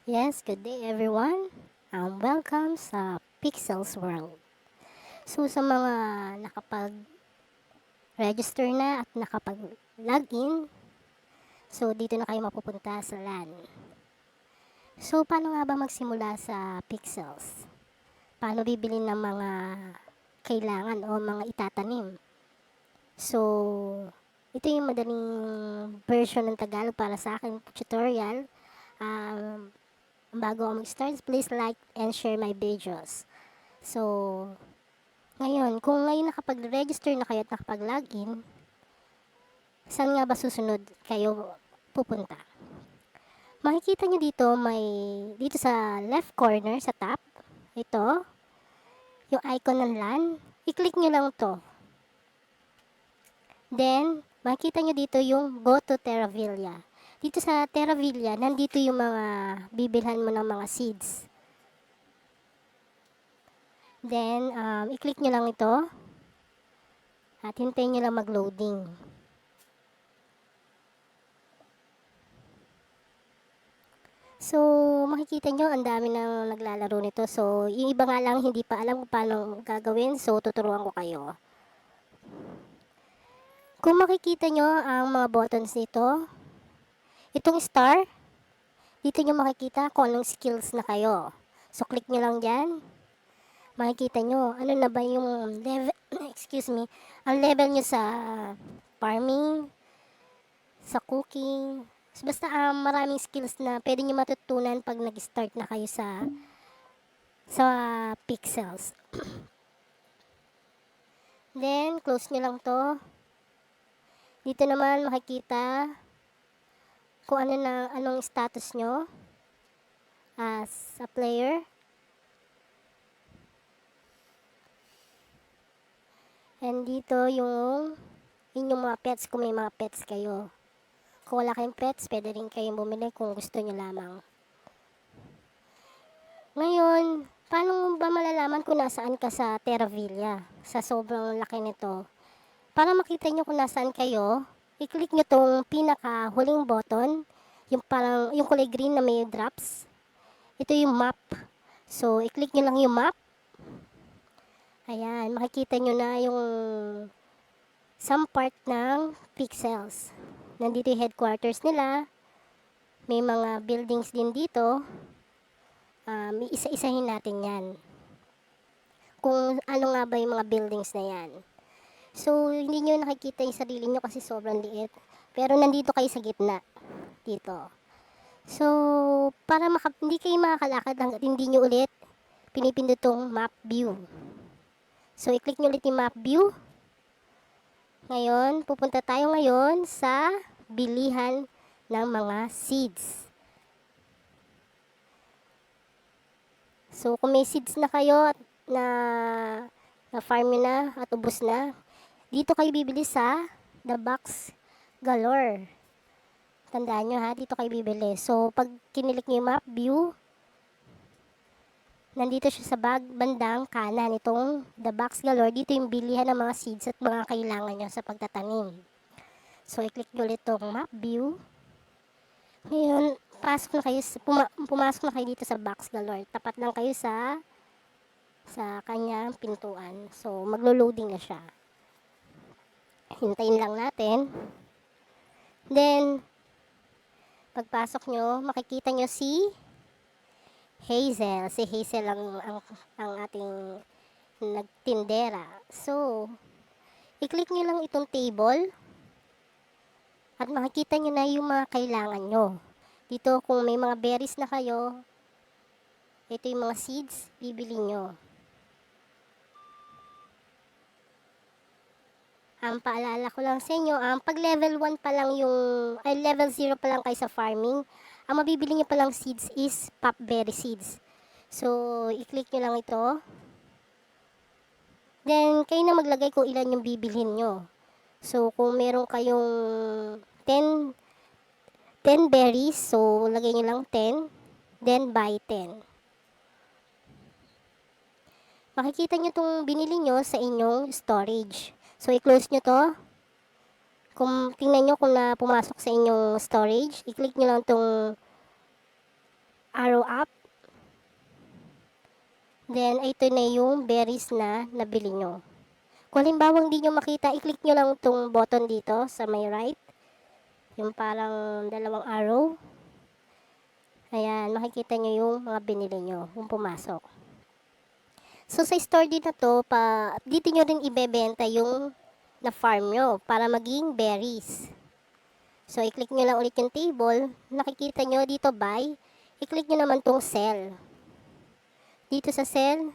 Yes, good day everyone. Welcome sa Pixels World. So sa mga nakapag-register na at nakapag-login, so dito na kayo mapupunta sa LAN. So paano nga ba magsimula sa Pixels? Paano bibili ng mga kailangan o mga itatanim? So ito yung madaling version ng Tagalog para sa akin tutorial. Um, Bago ako mag-start, please like and share my videos. So, ngayon, kung ngayon nakapag-register na kayo at nakapag-login, saan nga ba susunod kayo pupunta? Makikita nyo dito, dito sa left corner, sa top, ito, yung icon ng LAN, i-click nyo lang to. Then, makikita nyo dito yung Go to Terravilla. Dito sa Terravilla, nandito yung mga bibilhan mo ng mga seeds. Then, i-click nyo lang ito at hintayin nyo lang mag-loading. So, makikita nyo, ang dami nang naglalaro nito. So, yung iba nga lang hindi pa alam kung paano gagawin. So, tuturuan ko kayo. Kung makikita nyo ang mga buttons nito, itong star, dito nyo makikita kung anong skills na kayo. So, click nyo lang dyan. Makikita nyo, ano na ba yung level, excuse me, ang level nyo sa farming, sa cooking. So, basta maraming skills na pwede nyo matutunan pag nag-start na kayo sa pixels. Then, close nyo lang to. Dito naman makikita kung anong status nyo as a player. And dito yung inyong mga pets kung may mga pets kayo. Kung wala kayong pets, pwede rin kayong bumili kung gusto nyo lamang. Ngayon, paano ba malalaman kung nasaan ka sa Terravilla? Sa sobrang laki nito. Para makita nyo kung nasaan kayo, i-click nyo tong pinaka huling button, yung kulay green na may drops. Ito yung map. So, i-click nyo lang yung map. Ayan, makikita nyo na yung some part ng pixels. Nandito yung headquarters nila. May mga buildings din dito. Isa-isahin natin yan. Kung ano nga ba yung mga buildings na yan. So, hindi nyo nakikita yung sarili nyo kasi sobrang liit. Pero nandito kayo sa gitna. Dito. So, para hindi kayo makakalakad hanggat hindi nyo ulit pinipindot tong map view. So, i-click nyo ulit yung map view. Ngayon, pupunta tayo ngayon sa bilihan ng mga seeds. So, kung may seeds na kayo na farm nyo na at ubos na, dito kayo bibili sa The Box Galore. Tandaan nyo ha, dito kayo bibili. So, pag kinilik nyo yung map view, nandito siya sa bandang kanan itong The Box Galore. Dito yung bilihan ng mga seeds at mga kailangan nyo sa pagtatanim. So, i-click nyo ulit itong map view. Ngayon, pumasok na kayo dito sa Box Galore. Tapat lang kayo sa kanyang pintuan. So, maglo-loading na siya. Hintayin lang natin. Then, pagpasok nyo, makikita nyo si Hazel. Si Hazel ang ating nagtindera. So, i-click nyo lang itong table at makikita nyo na yung mga kailangan nyo. Dito, kung may mga berries na kayo, ito yung mga seeds, bibili nyo. Paalala ko lang sa inyo, pag level 1 pa lang level 0 pa lang kayo sa farming, ang mabibili nyo palang seeds is popberry seeds. So, i-click nyo lang ito. Then, kayo na maglagay kung ilan yung bibilhin nyo. So, kung meron kayong 10 berries, so lagay nyo lang 10, then buy 10. Makikita nyo itong binili nyo sa inyong storage. So, i-close nyo to. Kung tingnan nyo kung na pumasok sa inyong storage, i-click nyo lang itong arrow up. Then, ito na yung berries na nabili nyo. Kung halimbawa hindi nyo makita, i-click nyo lang itong button dito sa may right. Yung parang dalawang arrow. Ayan, makikita nyo yung mga binili nyo, kung pumasok. So, sa store din na to, dito nyo rin ibebenta yung na-farm nyo para maging berries. So, i-click nyo lang ulit yung table. Nakikita nyo dito buy. I-click nyo naman tong sell. Dito sa sell,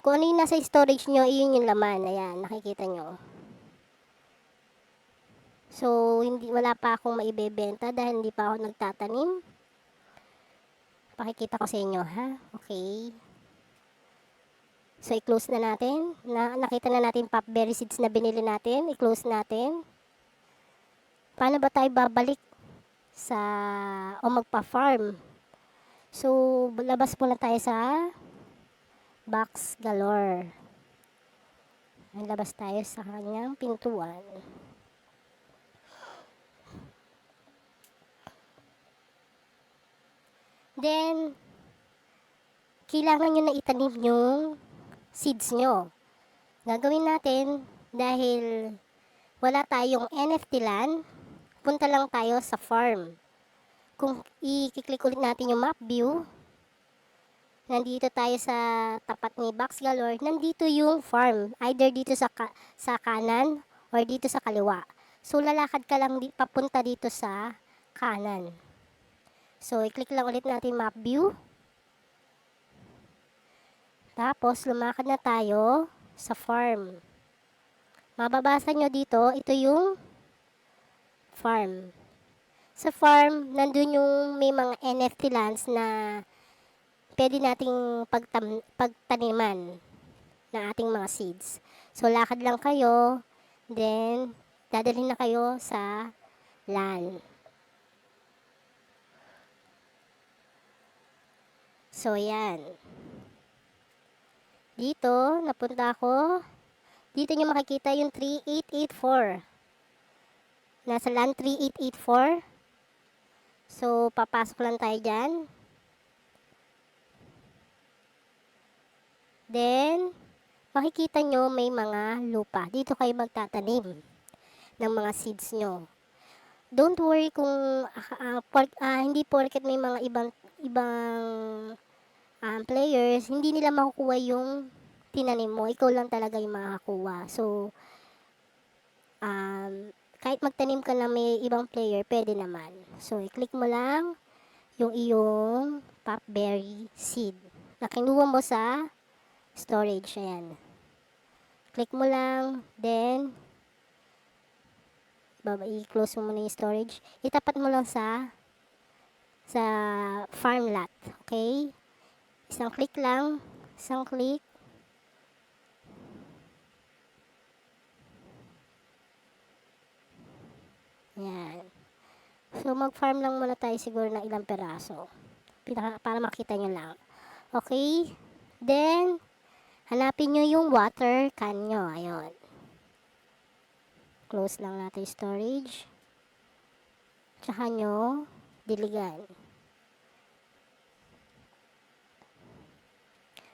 kung ano yung nasa storage nyo, iyon yung laman. Ayan, nakikita nyo. So, wala pa akong maibebenta dahil hindi pa ako nagtatanim. Pakikita ko sa inyo, ha? Okay. So, i-close na natin. Nakita na natin popberry seeds na binili natin. I-close natin. Paano ba tayo babalik o magpa-farm? So, labas muna tayo sa Box Galore. Labas tayo sa kanyang pintuan. Then, kailangan nyo na itanim yung seeds nyo. Gagawin natin dahil wala tayong NFT land, punta lang tayo sa farm. Kung i-click ulit natin yung map view, nandito tayo sa tapat ni Box Galore, nandito yung farm. Either dito sa kanan or dito sa kaliwa. So, lalakad ka lang papunta dito sa kanan. So, i-click lang ulit natin map view. Tapos, lumakad na tayo sa farm. Mababasa nyo dito, ito yung farm. Sa farm, nandun yung may mga NFT lands na pwede nating pagtaniman ng ating mga seeds. So, lakad lang kayo, then, dadalhin na kayo sa land. So, yan. Dito, napunta ako. Dito nyo makikita yung 3884. Nasa land 3884. So, papasok lang tayo dyan. Then, makikita nyo may mga lupa. Dito kayo magtatanim ng mga seeds nyo. Don't worry kung hindi porket may mga ibang players, hindi nila makukuha yung tinanim mo. Ikaw lang talaga yung makakuha. So, kahit magtanim ka na may ibang player, pwede naman. So, i-click mo lang yung iyong popberry seed na kinuha mo sa storage. Ayan. Click mo lang, then, i-close mo muna yung storage. Itapat mo lang sa farm lot. Okay? Isang click lang. Isang click. Ayan. So, mag-farm lang muna tayo siguro ng ilang peraso. Para makita nyo lang. Okay? Then, hanapin nyo yung water can nyo. Ayun. Close lang natin yung storage. Tsaka nyo, diligan.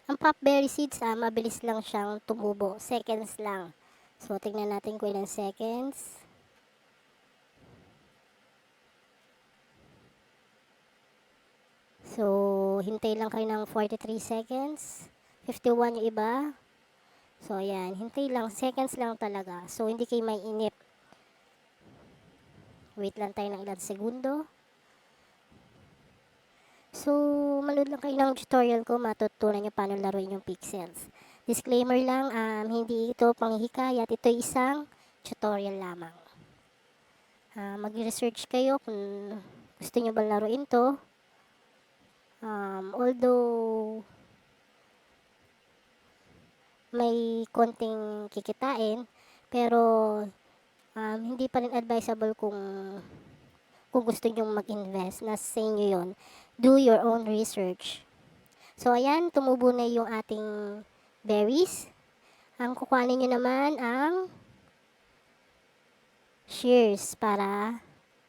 Ang popberry seeds, mabilis lang siyang tumubo. Seconds lang. So, tingnan natin kung ilang seconds. So, hintay lang kayo ng 43 seconds. 51 yung iba. So, ayan. Hintay lang. Seconds lang talaga. So, hindi kayo may inip. Wait lang tayo ng ilang segundo. So, manood lang kayo ng tutorial ko. Matutunan nyo paano laruin yung pixels. Disclaimer lang, hindi ito panghihikayat. Ito isang tutorial lamang. Mag-research kayo kung gusto nyo ba laruin to. Although may konting kikitain, pero hindi pa rin advisable kung gusto nyo mag-invest. Nasa sa inyo yun. Do your own research. So, ayan, tumubo na yung ating berries. Ang kukuhanin nyo naman ang shears para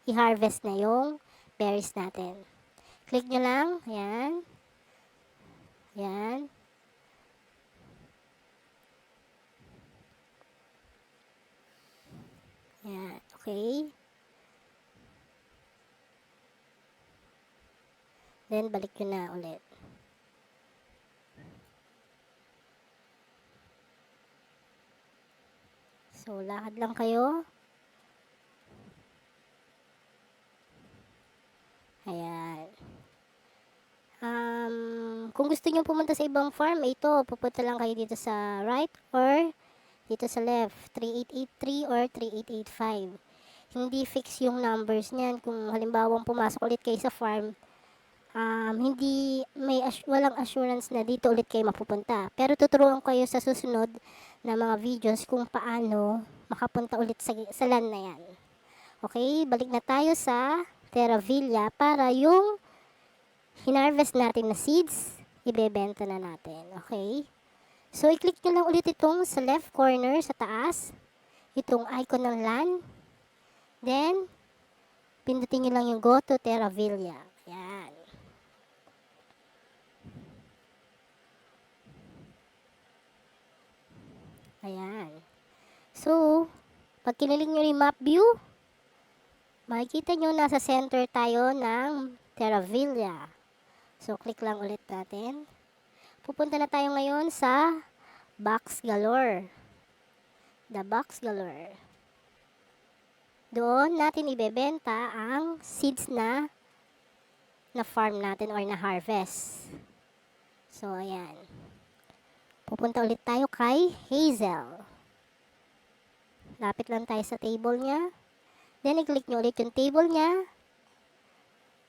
i-harvest na yung berries natin. Click nyo lang. Ayan. Ayan. Ayan. Okay. Then, balik nyo na ulit. So, lakad lang kayo. Ayan. Kung gusto nyo pumunta sa ibang farm, ito, pupunta lang kayo dito sa right or dito sa left. 3883 or 3885. Hindi fix yung numbers niyan. Kung halimbawa pumasok ulit kayo sa farm, hindi walang assurance na dito ulit kayo mapupunta. Pero tuturuan kayo sa susunod na mga videos kung paano makapunta ulit sa land na yan. Okay, balik na tayo sa Terravilla para yung hinarvest natin na seeds, ibebenta na natin. Okay? So, i-click nyo lang ulit itong sa left corner sa taas, itong icon ng land. Then, pindutin nyo lang yung go to Terravilla. Ayan. Ayan. So, pag kinilig nyo yung map view, makikita nyo nasa center tayo ng Terravilla. So, click lang ulit natin. Pupunta na tayo ngayon sa Box Galore. The Box Galore. Doon natin ibebenta ang seeds na farm natin or na harvest. So, ayan. Pupunta ulit tayo kay Hazel. Lapit lang tayo sa table niya. Then, i-click nyo ulit yung table niya.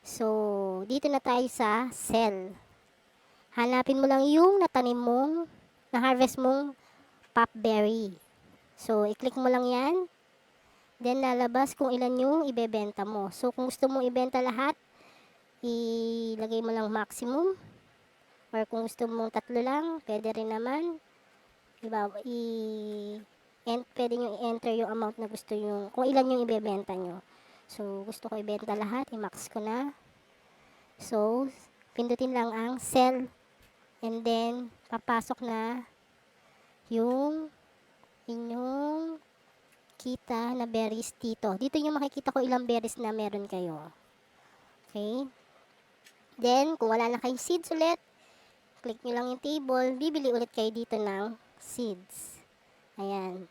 So, dito na tayo sa sell. Hanapin mo lang yung natanim mong, na-harvest mong popberry. So, i-click mo lang yan. Then, lalabas kung ilan yung ibebenta mo. So, kung gusto mong ibenta lahat, ilagay mo lang maximum. Or kung gusto mong 3 lang, pwede rin naman. Diba, pwede nyo i-enter yung amount na gusto nyo, kung ilan yung ibebenta nyo. So, gusto ko ibenta lahat, i-max ko na. So, pindutin lang ang sell. And then, papasok na yung inyong kita na berries dito. Dito yung makikita ko ilang berries na meron kayo. Okay? Then, kung wala na kayong seeds ulit, click nyo lang yung table, bibili ulit kayo dito ng seeds. Ayan.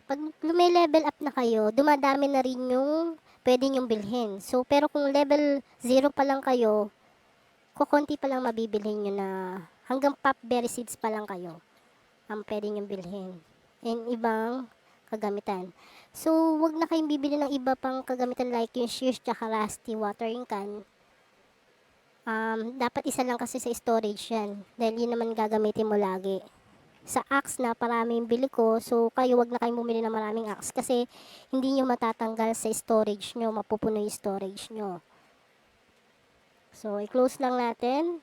Pag lume-level up na kayo, dumadami na rin yung pwede nyong bilhin. So, pero kung level 0 pa lang kayo, kukunti pa lang mabibili nyo na hanggang popberry seeds pa lang kayo ang pwede nyong bilhin. And ibang kagamitan. So, wag na kayong bibili ng iba pang kagamitan like yung shears tsaka rusty watering can. Dapat isa lang kasi sa storage yan. Dahil yun naman gagamitin mo lagi. Sa axe na paraming bili ko, so kayo wag na kayong bumili ng maraming axe kasi hindi nyo matatanggal sa storage nyo, mapupuno yung storage nyo. So, i-close lang natin.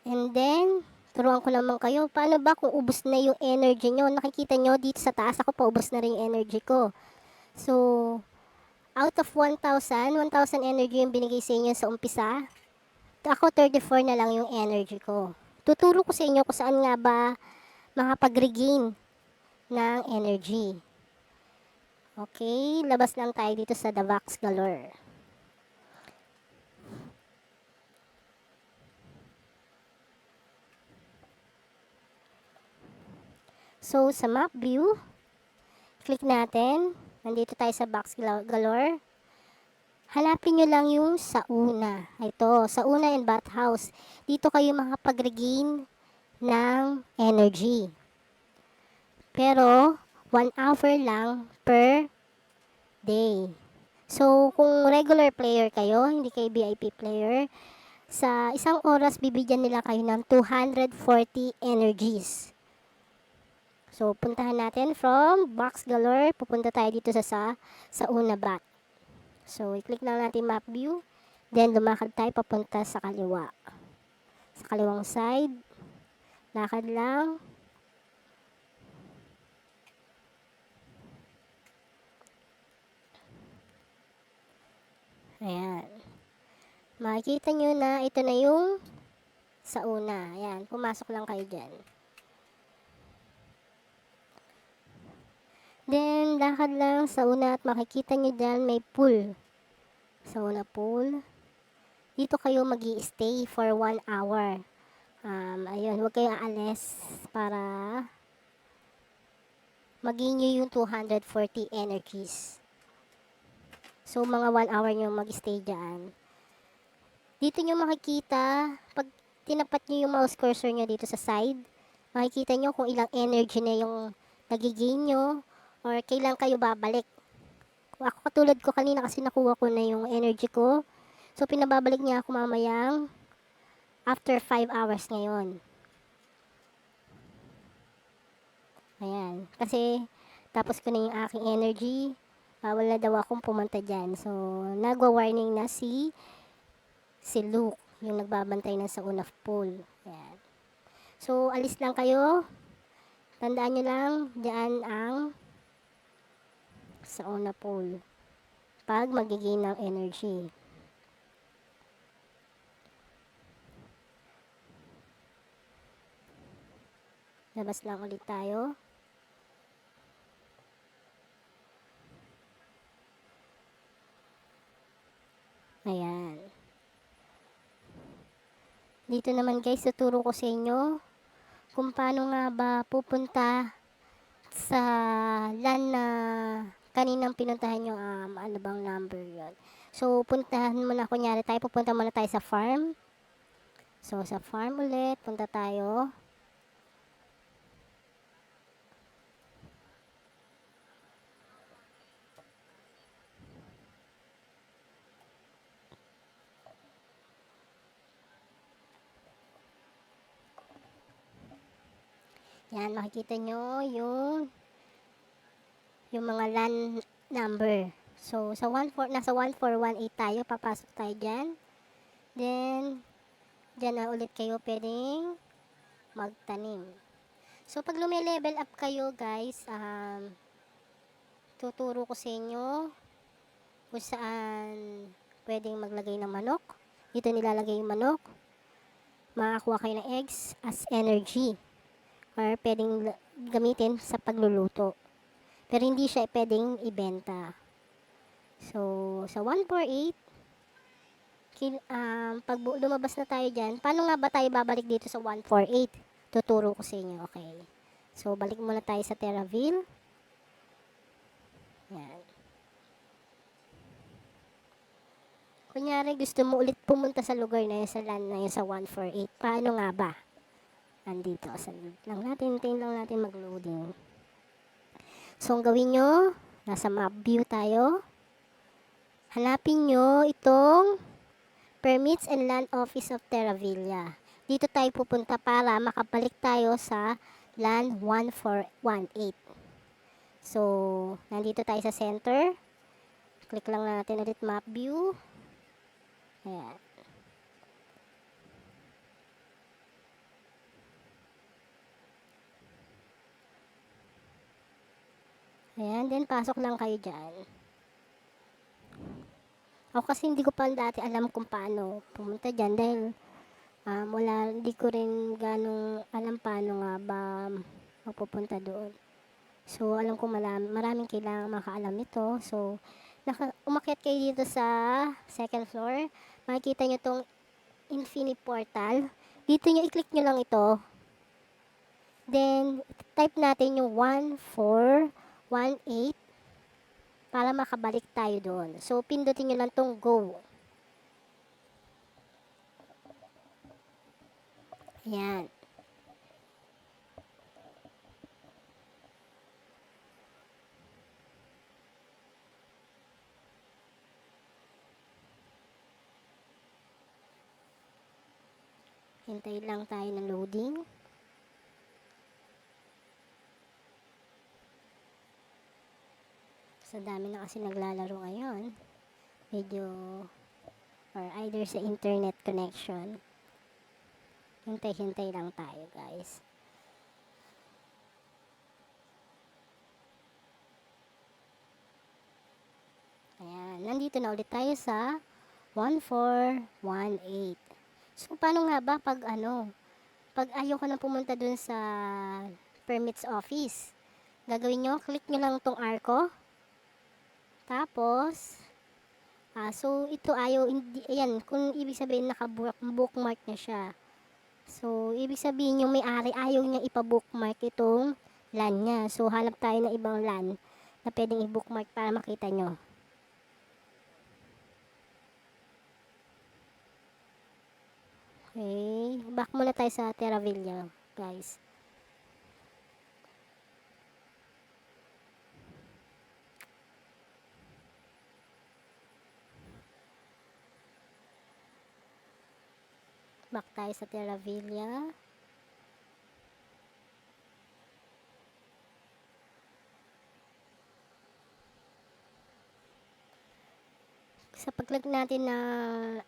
And then, turuan ko naman kayo, paano ba kung ubos na yung energy nyo? Nakikita nyo dito sa taas, ako pa ubos na rin yung energy ko. So, out of 1,000 energy yung binigay sa inyo sa umpisa. Ako 34 na lang yung energy ko. Tuturo ko sa inyo kung saan nga ba makapag-regain ng energy. Okay, labas lang tayo dito sa The Box Galore. So, sa map view, click natin. Nandito tayo sa Box Galore. Hanapin nyo lang yung sa una. Ito, sa una and bathhouse. Dito kayo makapag-regain ng energy. Pero, 1 hour lang per day. So, kung regular player kayo, hindi kayo VIP player, sa isang oras, bibigyan nila kayo ng 240 energies. So, puntahan natin from Box Galore, pupunta tayo dito sa una bat. So, i-click lang natin map view, then lumakad tayo papunta sa kaliwa. Sa kaliwang side, lakad lang. Ayan. Makikita nyo na ito na yung sa una. Ayan, pumasok lang kayo dyan. Then, lakad lang sa una at makikita nyo dyan may pool. Sa una pool. Dito kayo magi-stay for 1 hour. Ayun, huwag kayong aalis para maging nyo yung 240 energies. So, mga 1 hour nyo mag-stay dyan. Dito nyo makikita, pag tinapat nyo yung mouse cursor nyo dito sa side, makikita nyo kung ilang energy na yung nagigain nyo or kailan kayo babalik. Ako katulad ko kanina kasi nakuha ko na yung energy ko. So, pinababalik niya ako mamayang after 5 hours ngayon. Ayan. Kasi, tapos ko na yung aking energy. Bawal na daw akong pumunta dyan. So, nagwa-warning na si Luke, yung nagbabantay ng sa una pool. Ayan. So, alis lang kayo. Tandaan nyo lang, dyan ang sa una pool. Pag magiging ng energy. Labas lang ulit tayo. Ayan. Dito naman guys, tuturo ko sa inyo kung paano nga ba pupunta sa LAN na kaninang pinuntahan nyo, ano bang number yon. So, puntahan muna, kunyari tayo, pupunta muna tayo sa farm. So, sa farm ulit, punta tayo. Yan, makikita nyo yung mga LAN number. So, nasa 1418 tayo, papasok tayo dyan. Then, dyan na ulit kayo pwedeng magtanim. So, pag lumilevel up kayo guys, tuturo ko sa inyo kung saan pwedeng maglagay ng manok. Dito nilalagay yung manok. Makakuha kayo ng eggs as energy. Or pwedeng gamitin sa pagluluto. Pero hindi siya pwedeng ibenta. So, sa 148, pag lumabas na tayo dyan, paano nga ba tayo babalik dito sa 148? Tuturo ko sa inyo, okay. So, balik muna tayo sa Terraville. Yan. Kunyari, gusto mo ulit pumunta sa lugar na yun, sa LAN na yun, sa 148. Paano nga ba? Andito. Lang natin, hintayin lang natin mag-loading. So, ang gawin nyo, nasa map view tayo. Hanapin nyo itong Permits and Land Office of Terravilla. Dito tayo pupunta para makabalik tayo sa LAN 1418. So, nandito tayo sa center. Click lang natin ulit map view. Ayan. Ayan, then pasok lang kayo dyan. Ako kasi hindi ko pa dati alam kung paano pumunta dyan dahil hindi ko rin ganong alam paano nga ba mapupunta doon. So, alam ko maraming kailangan makaalam nito. So, umakyat kayo dito sa second floor. Makikita nyo tong Infinity Portal. Dito nyo, i-click nyo lang ito. Then, type natin yung 1418 para makabalik tayo doon. So, pindutin nyo lang tong go. Ayan. Hintayin lang tayo ng loading. Sa dami na kasi naglalaro ngayon. Medyo or either sa internet connection. Hintay-hintay lang tayo guys. Ayan, nandito na ulit tayo sa 1418. So, paano nga ba pag pag ayaw ko na pumunta dun sa permits office? Gagawin nyo, click nyo lang tong arko. Tapos, so ito ayaw, hindi, ayan, kung ibig sabihin naka-bookmark na siya. So, ibig sabihin yung may-ari ayaw niya ipa-bookmark itong LAN niya. So, hanap tayo ng ibang LAN na pwedeng i-bookmark para makita nyo. Okay, back muna tayo sa Terravilla, guys. Back tayo sa Terravilla. Sa pag-click natin na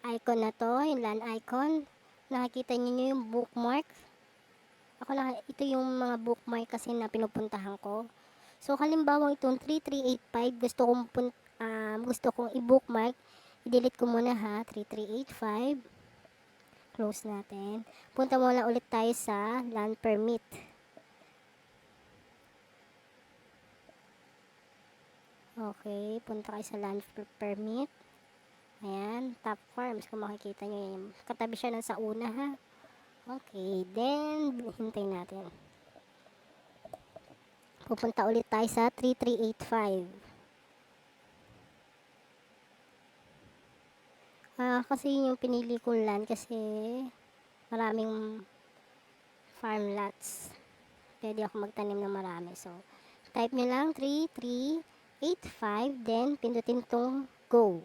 icon na to, yung LAN icon, nakikita niyo yung bookmark. Ito yung mga bookmark kasi na pinupuntahan ko. So, halimbawa itong 3385, gusto kong i-bookmark. I-delete ko muna ha, 3385. Close natin. Punta muna ulit tayo sa LAN permit. Okay, punta kayo sa LAN permit. Ayan, top farms. Kung makikita nyo yan. Katabi siya ng sa una ha. Okay, then, hintay natin. Pupunta ulit tayo sa 3385. Kasi yung pinili ko LAN kasi maraming farm lots. Pwede ako magtanim ng marami. So, type nyo lang 3385, then pindutin tong go.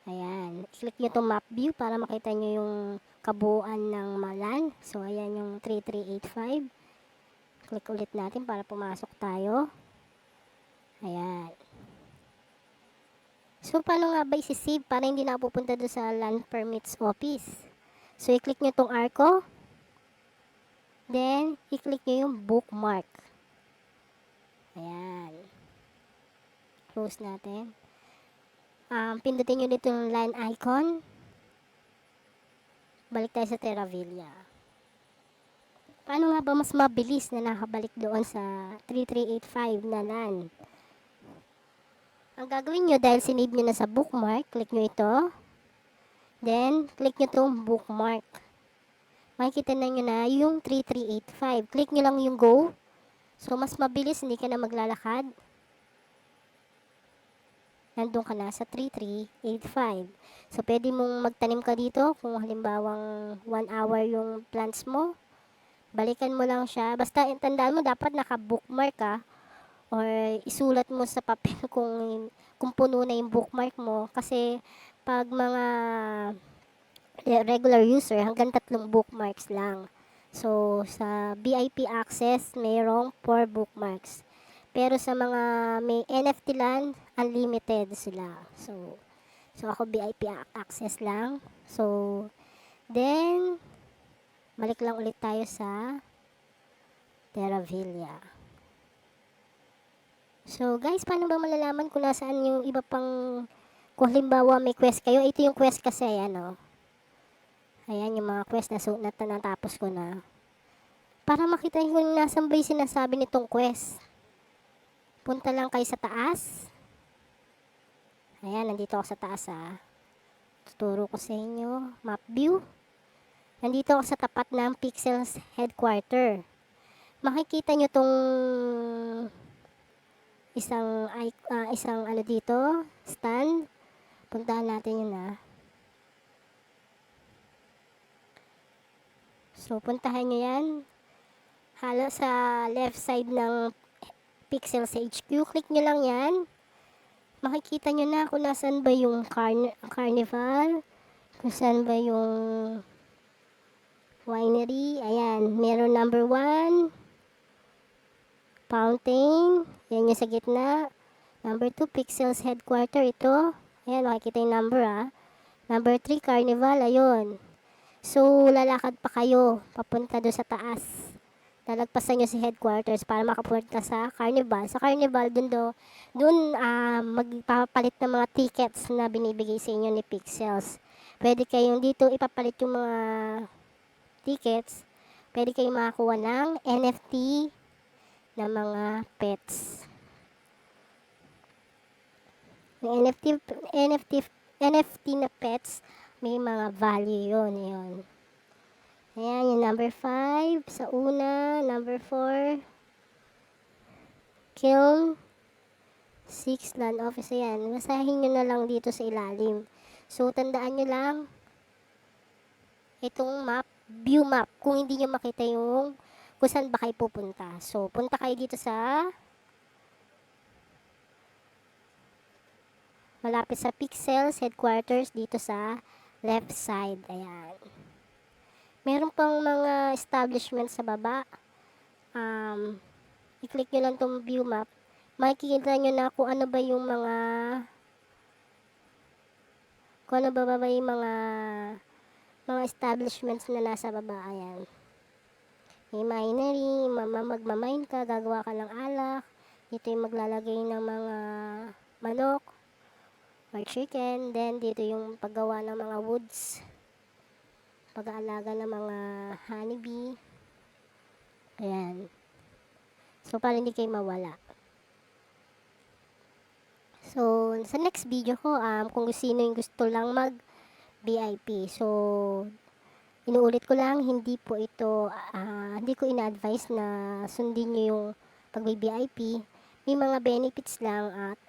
Ayan. Click nyo itong map view para makita nyo yung kabuuan ng LAN. So, ayan yung 3385. Click ulit natin para pumasok tayo. Ayan. So, paano nga ba isi-save para hindi na pupunta doon sa LAN permits office? So, i-click nyo itong arko. Then, i-click nyo yung bookmark. Ayan. Close natin. Pindutin nyo dito yung LAN icon. Balik tayo sa Terravilla. Paano nga ba mas mabilis na nakabalik doon sa 3385 na LAN? Ang gagawin nyo dahil sinave nyo na sa bookmark, click nyo ito. Then, click nyo itong bookmark. Makikita na nyo na yung 3385. Click nyo lang yung go. So, mas mabilis, hindi ka na maglalakad. Nandun ka na sa 3385. So, pwede mong magtanim ka dito kung halimbawang 1 hour yung plants mo. Balikan mo lang siya. Basta, tandaan mo, dapat naka-bookmark ka or isulat mo sa papel kung puno na yung bookmark mo. Kasi, pag mga regular user, hanggang 3 bookmarks lang. So, sa VIP access, mayroong 4 bookmarks. Pero sa mga may NFT LAN, unlimited sila. So ako VIP access lang. So, then, balik lang ulit tayo sa Terravilla. So, guys, paano ba malalaman kung nasaan yung iba pang, kung halimbawa may quest kayo? Ito yung quest kasi, ano. Ayan, yung mga quest na natapos ko na. Para makita nyo kung nasan ba yung sinasabi nitong quest. Punta lang kayo sa taas. Ayan, nandito ako sa taas Tuturo ko sa inyo. Map view. Nandito ako sa tapat ng Pixels headquarter. Makikita nyo tong isang ano dito, stand. Puntahan natin yun So, puntahan nyo yan. Halo sa left side ng Pixels HQ. Click nyo lang yan. Makikita nyo na kung nasan ba yung carnival. Kung saan ba yung winery. Ayan. Meron number 1. Fountain. Yan yung sa gitna. Number 2, Pixels headquarter. Ito. Ayan. Makikita yung number Number 3, carnival. Ayun. So, lalakad pa kayo. Papunta doon sa taas. lalagpasan nyo si headquarters para makapunta sa Carnival. Sa Carnival, dun magpapalit ng mga tickets na binibigay sa inyo ni Pixels. Pwede kayong dito ipapalit yung mga tickets. Pwede kayong makakuha ng NFT na mga pets. Yung NFT na pets, may mga value yun. Ayan, yung number 5 sa una, number 4, Kiln 6 land office. Ayan, masahin nyo na lang dito sa ilalim. So, tandaan nyo lang, itong map, view map, kung hindi nyo makita yung kung saan ba kayo pupunta. So, punta kayo dito sa malapit sa Pixels headquarters dito sa left side. Ayan. Meron pang mga establishment sa baba. I-click nyo lang itong view map. Makikita nyo na kung ano ba yung mga yung mga establishments na nasa baba. Ayan. May minery, magmamine ka, gagawa ka ng alak. Dito yung maglalagay ng mga manok or chicken. Then dito yung paggawa ng mga woods, pag-aalaga ng mga honeybee. Ayan. So, para hindi kayo mawala. So, sa next video ko, kung sino yung gusto lang mag-VIP. So, inuulit ko lang, hindi po ito, hindi ko ina-advise na sundin nyo yung pag-VIP. May mga benefits lang at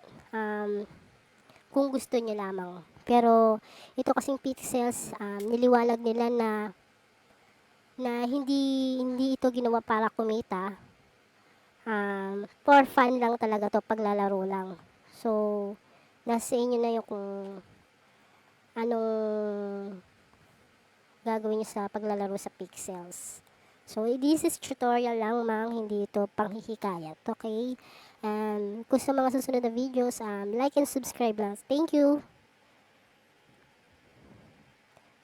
kung gusto nyo lamang. Pero, ito kasing Pixels, niliwanag nila na hindi ito ginawa para kumita. For fun lang talaga to, paglalaro lang. So, nasa inyo na yung kung anong gagawin nyo sa paglalaro sa Pixels. So, this is tutorial lang hindi ito panghihikayat. Okay? Kung sa mga susunod na videos, like and subscribe lang. Thank you!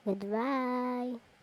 Goodbye!